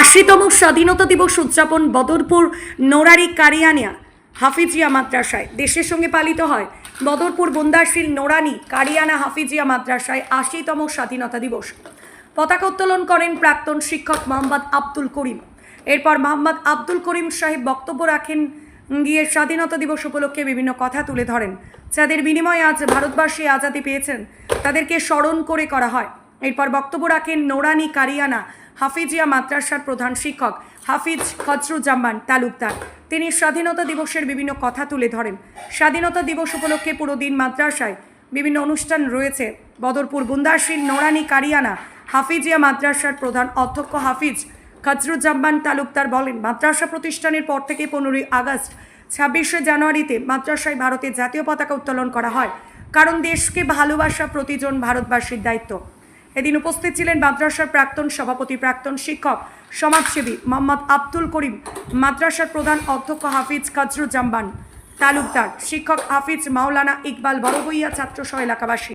80তম স্বাধীনতা দিবস উদযাপন বদরপুর নোরারি কারিয়ানিয়া হাফিজিয়া মাদ্রাসায় দেশের সঙ্গে পালিত হয়। বদরপুর বুন্দাশিল নোরানি কারিয়ানা হাফিজিয়া মাদ্রাসায় 80তম স্বাধীনতা দিবস। পতাকা উত্তোলন করেন প্রাক্তন শিক্ষক মোহাম্মদ আব্দুল করিম। এরপর মোহাম্মদ আব্দুল করিম সাহেব বক্তব্য রাখেন, গিয়ে স্বাধীনতা দিবস উপলক্ষে বিভিন্ন কথা তুলে ধরেন, যাদের বিনিময়ে আজ ভারতবাসী আজাদি পেয়েছেন তাদেরকে স্মরণ করে করা হয়। এরপর বক্তব্য রাখেন নোরানি কারিয়ানা হাফিজিয়া মাদ্রাসার প্রধান শিক্ষক হাফিজ খজরুজ্জামান তালুকদার। তিনি স্বাধীনতা দিবসের বিভিন্ন কথা তুলে ধরেন। স্বাধীনতা দিবস উপলক্ষে পুরো দিন মাদ্রাসায় বিভিন্ন অনুষ্ঠান রয়েছে। বদরপুর বুন্দাশিল নোরানি কারিয়ানা হাফিজিয়া মাদ্রাসার প্রধান অধ্যক্ষ হাফিজ খজরুজ্জামান তালুকদার বলেন, মাদ্রাসা প্রতিষ্ঠানের পর থেকে 15ই আগস্ট 26শে জানুয়ারিতে মাদ্রাসায় ভারতের জাতীয় পতাকা উত্তোলন করা হয়, কারণ দেশকে ভালোবাসা প্রতিজন ভারতবাসীর দায়িত্ব। এদিন উপস্থিত ছিলেন মাদ্রাসার প্রাক্তন সভাপতি, প্রাক্তন শিক্ষক, সমাজসেবী মোহাম্মদ আব্দুল করিম, মাদ্রাসার প্রধান অধ্যক্ষ হাফিজ খজরুজ্জামান তালুকদার, শিক্ষক হাফিজ মাওলানা ইকবাল বড়ভূঁইয়া, ছাত্রসহ এলাকাবাসী।